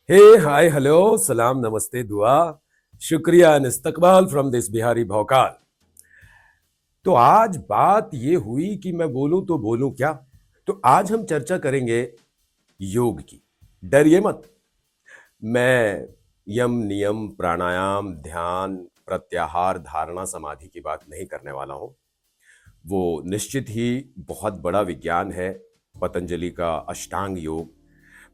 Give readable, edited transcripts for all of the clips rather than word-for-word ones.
हे hi hello सलाम नमस्ते दुआ शुक्रिया इस्तकबाल फ्रॉम दिस बिहारी भौकाल। तो आज बात ये हुई कि मैं बोलूं तो बोलूं क्या। तो आज हम चर्चा करेंगे योग की। डरिए मत। मैं यम नियम प्राणायाम ध्यान प्रत्याहार धारणा समाधि की बात नहीं करने वाला हूं। वो निश्चित ही बहुत बड़ा विज्ञान है, पतंजलि का अष्टांग योग।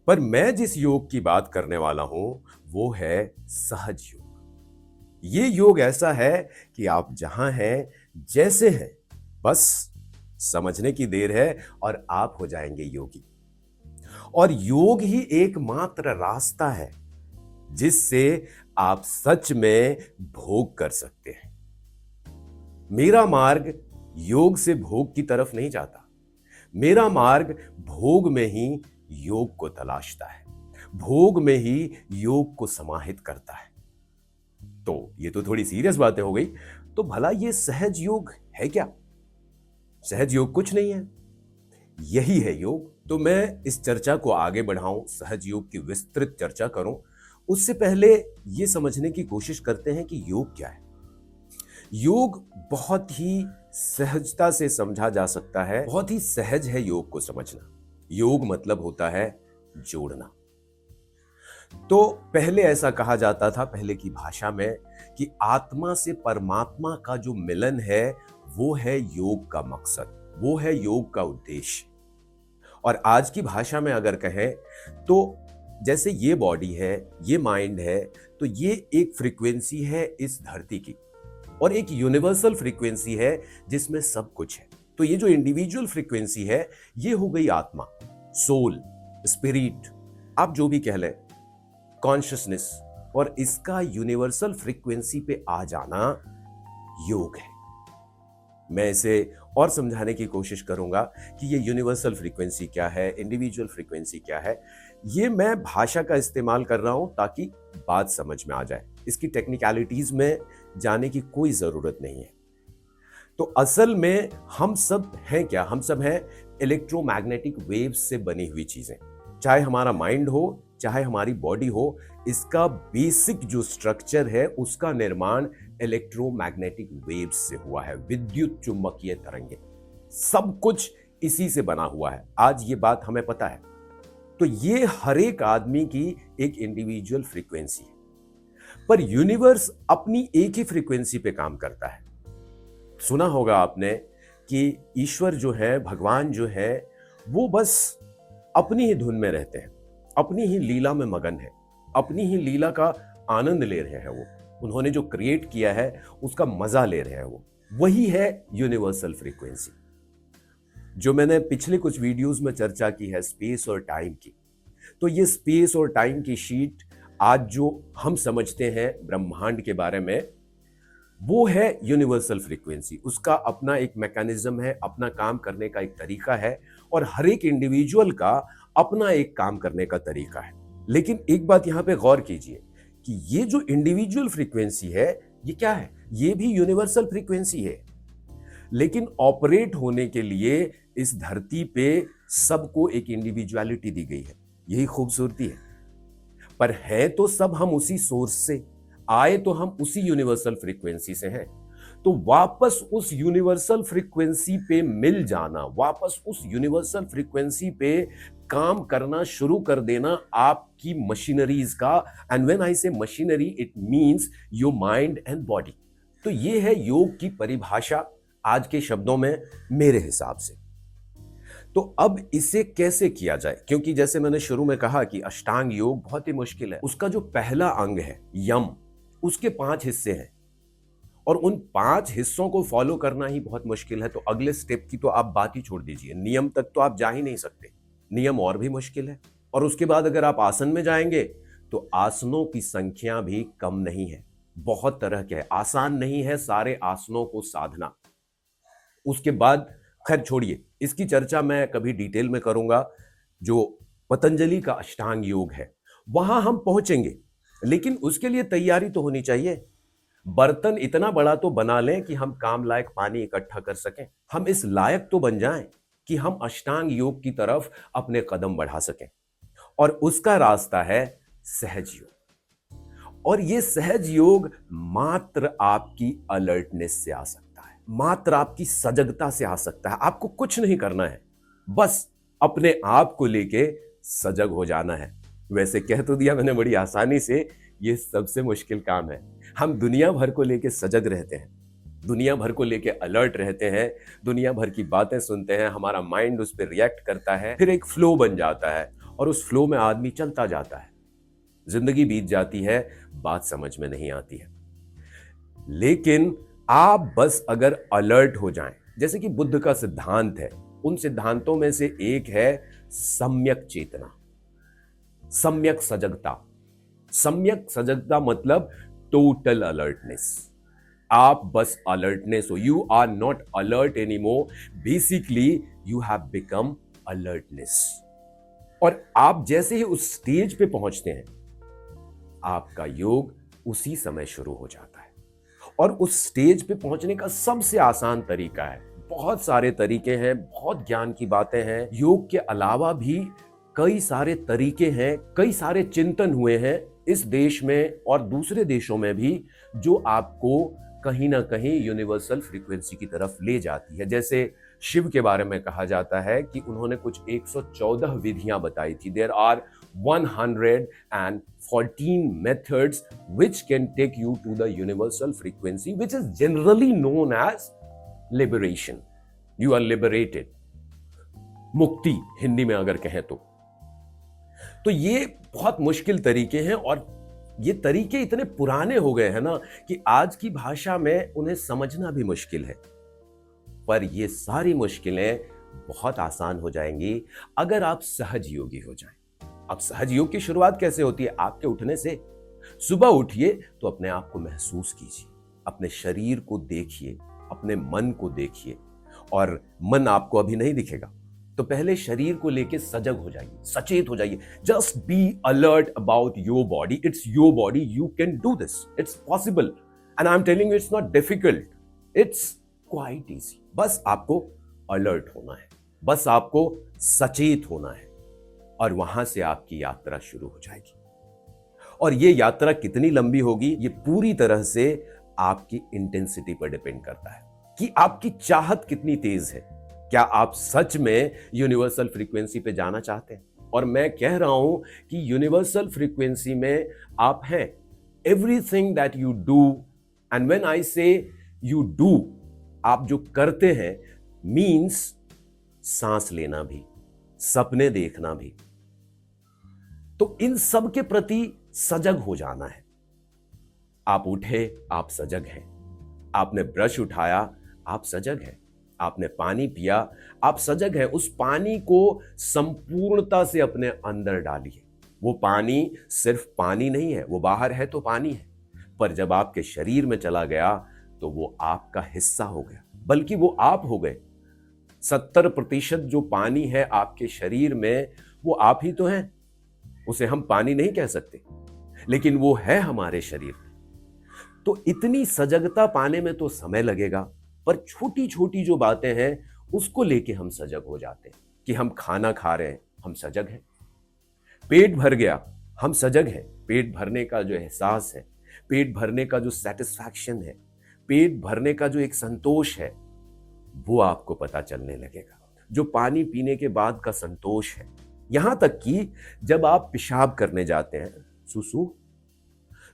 पर मैं जिस योग की बात करने वाला हूं वो है सहज योग। ये योग ऐसा है कि आप जहां हैं, जैसे हैं, बस समझने की देर है और आप हो जाएंगे योगी। और योग ही एकमात्र रास्ता है जिससे आप सच में भोग कर सकते हैं। मेरा मार्ग योग से भोग की तरफ नहीं जाता। मेरा मार्ग भोग में ही योग को तलाशता है, भोग में ही योग को समाहित करता है। तो ये तो थोड़ी सीरियस बातें हो गई। तो भला ये सहज योग है क्या? सहज योग कुछ नहीं है, यही है योग। तो मैं इस चर्चा को आगे बढ़ाऊं, सहज योग की विस्तृत चर्चा करूं, उससे पहले ये समझने की कोशिश करते हैं कि योग क्या है। योग बहुत ही सहजता से समझा जा सकता है, बहुत ही सहज है योग को समझना। योग मतलब होता है जोड़ना। तो पहले ऐसा कहा जाता था, पहले की भाषा में, कि आत्मा से परमात्मा का जो मिलन है वो है योग का मकसद, वो है योग का उद्देश्य। और आज की भाषा में अगर कहें तो जैसे ये बॉडी है, ये माइंड है, तो ये एक फ्रीक्वेंसी है इस धरती की, और एक यूनिवर्सल फ्रीक्वेंसी है जिसमें सब कुछ है। तो ये जो इंडिविजुअल फ्रीक्वेंसी है ये हो गई आत्मा, सोल, स्पिरिट, आप जो भी कह लें, कॉन्शियसनेस। और इसका यूनिवर्सल फ्रीक्वेंसी पे आ जाना योग है। मैं इसे और समझाने की कोशिश करूंगा कि ये यूनिवर्सल फ्रीक्वेंसी क्या है, इंडिविजुअल फ्रीक्वेंसी क्या है। ये मैं भाषा का इस्तेमाल कर रहा हूं ताकि बात समझ में आ जाए। इसकी टेक्निकलिटीज में जाने की कोई जरूरत नहीं है। तो असल में हम सब हैं क्या? हम सब हैं इलेक्ट्रोमैग्नेटिक वेव्स से बनी हुई चीजें। चाहे हमारा माइंड हो, चाहे हमारी बॉडी हो, इसका बेसिक जो स्ट्रक्चर है उसका निर्माण इलेक्ट्रोमैग्नेटिक वेव्स से हुआ है, विद्युत चुंबकीय तरंगे। सब कुछ इसी से बना हुआ है। आज ये बात हमें पता है। तो ये हर एक आदमी की एक इंडिविजुअल फ्रीक्वेंसी है। पर यूनिवर्स अपनी एक ही फ्रीक्वेंसी पे काम करता है। सुना होगा आपने कि ईश्वर जो है, भगवान जो है, वो बस अपनी ही धुन में रहते हैं, अपनी ही लीला में मगन है, अपनी ही लीला का आनंद ले रहे हैं। वो उन्होंने जो क्रिएट किया है उसका मजा ले रहे हैं। वो वही है यूनिवर्सल फ्रीक्वेंसी, जो मैंने पिछले कुछ वीडियोस में चर्चा की है, स्पेस और टाइम की। तो ये स्पेस और टाइम की शीट आज जो हम समझते हैं ब्रह्मांड के बारे में, वो है यूनिवर्सल फ्रीक्वेंसी। उसका अपना एक मैकेनिज्म है, अपना काम करने का एक तरीका है, और हर एक इंडिविजुअल का अपना एक काम करने का तरीका है। लेकिन एक बात यहां पे गौर कीजिए कि ये जो इंडिविजुअल फ्रीक्वेंसी है ये क्या है? ये भी यूनिवर्सल फ्रीक्वेंसी है, लेकिन ऑपरेट होने के लिए इस धरती पे सबको एक इंडिविजुअलिटी दी गई है। यही खूबसूरती है। पर है तो सब हम उसी सोर्स से आए, तो हम उसी यूनिवर्सल फ्रीक्वेंसी से हैं। तो वापस उस यूनिवर्सल फ्रीक्वेंसी पे मिल जाना, वापस उस यूनिवर्सल फ्रीक्वेंसी पे काम करना शुरू कर देना आपकी मशीनरीज का। एंड व्हेन आई से machinery, it means your mind and body. तो ये है योग की परिभाषा आज के शब्दों में, मेरे हिसाब से। तो अब इसे कैसे किया जाए? क्योंकि जैसे मैंने शुरू में कहा कि अष्टांग योग बहुत ही मुश्किल है। उसका जो पहला अंग है यम, उसके 5 हिस्से हैं, और उन 5 हिस्सों को फॉलो करना ही बहुत मुश्किल है। तो अगले स्टेप की तो आप बात ही छोड़ दीजिए, नियम तक तो आप जा ही नहीं सकते। नियम और भी मुश्किल है। और उसके बाद अगर आप आसन में जाएंगे तो आसनों की संख्या भी कम नहीं है, बहुत तरह के है। आसान नहीं है सारे आसनों को साधना। उसके बाद खैर छोड़िए, इसकी चर्चा मैं कभी डिटेल में करूंगा। जो पतंजलि का अष्टांग योग है वहां हम पहुंचेंगे, लेकिन उसके लिए तैयारी तो होनी चाहिए। बर्तन इतना बड़ा तो बना लें कि हम काम लायक पानी इकट्ठा कर सकें। हम इस लायक तो बन जाएं कि हम अष्टांग योग की तरफ अपने कदम बढ़ा सकें। और उसका रास्ता है सहज योग। और ये सहज योग मात्र आपकी अलर्टनेस से आ सकता है, मात्र आपकी सजगता से आ सकता है। आपको कुछ नहीं करना है, बस अपने आप को लेके सजग हो जाना है। वैसे कह तो दिया मैंने बड़ी आसानी से, ये सबसे मुश्किल काम है। हम दुनिया भर को लेके सजग रहते हैं, दुनिया भर को लेके अलर्ट रहते हैं, दुनिया भर की बातें सुनते हैं, हमारा माइंड उस पर रिएक्ट करता है, फिर एक फ्लो बन जाता है और उस फ्लो में आदमी चलता जाता है। जिंदगी बीत जाती है, बात समझ में नहीं आती है। लेकिन आप बस अगर अलर्ट हो जाएं, जैसे कि बुद्ध का सिद्धांत है, उन सिद्धांतों में से एक है सम्यक चेतना, सम्यक सजगता। सम्यक सजगता मतलब टोटल अलर्टनेस। आप बस अलर्टनेस हो, you are not alert any more, basically you have become alertness. और आप जैसे ही उस स्टेज पे पहुंचते हैं, आपका योग उसी समय शुरू हो जाता है। और उस स्टेज पे पहुंचने का सबसे आसान तरीका है, बहुत सारे तरीके हैं, बहुत ज्ञान की बातें हैं, योग के अलावा भी कई सारे तरीके हैं, कई सारे चिंतन हुए हैं इस देश में और दूसरे देशों में भी, जो आपको कहीं ना कहीं यूनिवर्सल फ्रीक्वेंसी की तरफ ले जाती है। जैसे शिव के बारे में कहा जाता है कि उन्होंने कुछ 114 विधियां बताई थी। There are 114 methods which can take you to the universal frequency, which is generally known as liberation. You are liberated. मुक्ति हिंदी में अगर कहें तो ये बहुत मुश्किल तरीके हैं और ये तरीके इतने पुराने हो गए हैं ना कि आज की भाषा में उन्हें समझना भी मुश्किल है। पर ये सारी मुश्किलें बहुत आसान हो जाएंगी अगर आप सहज योगी हो जाएं। अब सहज योग की शुरुआत कैसे होती है? आपके उठने से। सुबह उठिए तो अपने आप को महसूस कीजिए, अपने शरीर को देखिए, अपने मन को देखिए। और मन आपको अभी नहीं दिखेगा, तो पहले शरीर को लेके सजग हो जाइए, सचेत हो जाइए। Just be alert about your body. It's your body, you can do this, it's possible and I am telling you, it's not difficult, it's quite easy. बस आपको अलर्ट होना है, बस आपको सचेत होना है और वहां से आपकी यात्रा शुरू हो जाएगी। और ये यात्रा कितनी लंबी होगी, ये पूरी तरह से आपकी इंटेंसिटी पर डिपेंड करता है कि आपकी चाहत कितनी तेज है। क्या आप सच में यूनिवर्सल फ्रीक्वेंसी पे जाना चाहते हैं? और मैं कह रहा हूं कि यूनिवर्सल फ्रीक्वेंसी में आप हैं। Everything that you do, and when I से यू डू, आप जो करते हैं, मीन्स सांस लेना भी, सपने देखना भी। तो इन सब के प्रति सजग हो जाना है। आप उठे, आप सजग हैं। आपने ब्रश उठाया, आप सजग हैं। आपने पानी पिया, आप सजग हैं। उस पानी को संपूर्णता से अपने अंदर डालिए। वो पानी सिर्फ पानी नहीं है, वो बाहर है तो पानी है, पर जब आपके शरीर में चला गया तो वो आपका हिस्सा हो गया, बल्कि वो आप हो गए। 70% जो पानी है आपके शरीर में, वो आप ही तो हैं। उसे हम पानी नहीं कह सकते, लेकिन वो है हमारे शरीर में। तो इतनी सजगता पाने में तो समय लगेगा, पर छोटी छोटी जो बातें हैं उसको लेके हम सजग हो जाते हैं। कि हम खाना खा रहे हैं, हम सजग हैं। पेट भर गया, हम सजग हैं। पेट भरने का जो एहसास है, पेट भरने का जो सेटिस्फैक्शन है, पेट भरने का जो एक संतोष है, वो आपको पता चलने लगेगा। जो पानी पीने के बाद का संतोष है, यहां तक कि जब आप पेशाब करने जाते हैं, सुसु,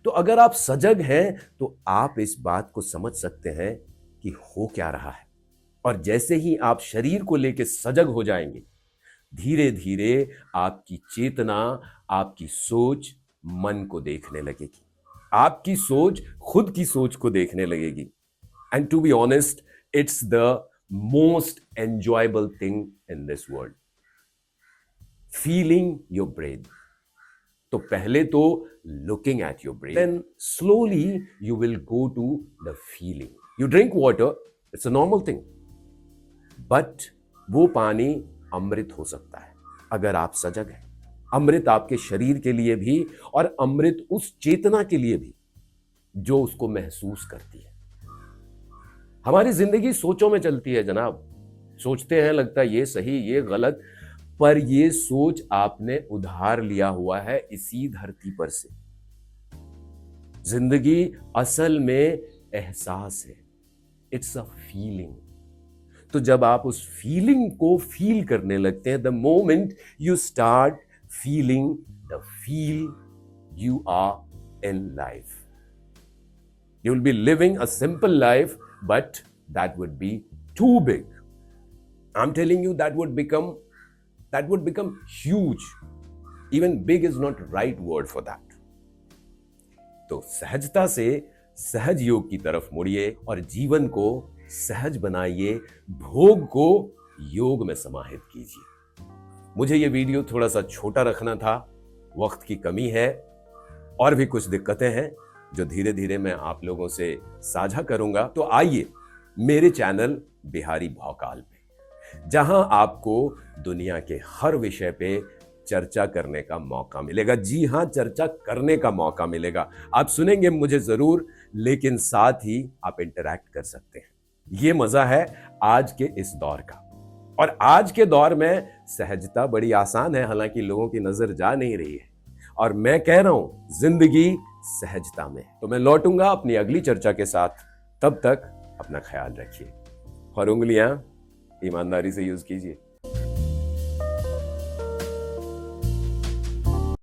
तो अगर आप सजग हैं तो आप इस बात को समझ सकते हैं कि हो क्या रहा है। और जैसे ही आप शरीर को लेकर सजग हो जाएंगे, धीरे धीरे आपकी चेतना, आपकी सोच मन को देखने लगेगी। आपकी सोच खुद की सोच को देखने लगेगी। And to be honest, it's the most enjoyable thing in this world, feeling your breath. तो पहले तो looking at your breath, then slowly you will go to the feeling. You drink water, it's a normal thing. But वो पानी अमृत हो सकता है अगर आप सजग हैं। अमृत आपके शरीर के लिए भी और अमृत उस चेतना के लिए भी जो उसको महसूस करती है। हमारी जिंदगी सोचों में चलती है जनाब। सोचते हैं, लगता है ये सही, ये गलत। पर ये सोच आपने उधार लिया हुआ है इसी धरती पर से। जिंदगी असल में एहसास है, इट्स अ फीलिंग। तो जब आप उस फीलिंग को फील करने लगते हैं, the moment you start feeling the feel you are in life, you will be living a simple life, but that would be too big. I'm telling you, that would become huge. Even big is not right word for that. तो सहजता से सहज योग की तरफ मुड़िए और जीवन को सहज बनाइए, भोग को योग में समाहित कीजिए। मुझे ये वीडियो थोड़ा सा छोटा रखना था, वक्त की कमी है और भी कुछ दिक्कतें हैं जो धीरे धीरे मैं आप लोगों से साझा करूंगा। तो आइए मेरे चैनल बिहारी भौकाल पे, जहां आपको दुनिया के हर विषय पे चर्चा करने का मौका मिलेगा। जी हां, चर्चा करने का मौका मिलेगा। आप सुनेंगे मुझे जरूर, लेकिन साथ ही आप इंटरैक्ट कर सकते हैं। ये मजा है आज के इस दौर का। और आज के दौर में सहजता बड़ी आसान है, हालांकि लोगों की नजर जा नहीं रही है। और मैं कह रहा हूं, जिंदगी सहजता में। तो मैं लौटूंगा अपनी अगली चर्चा के साथ। तब तक अपना ख्याल रखिए और उंगलियां ईमानदारी से यूज कीजिए।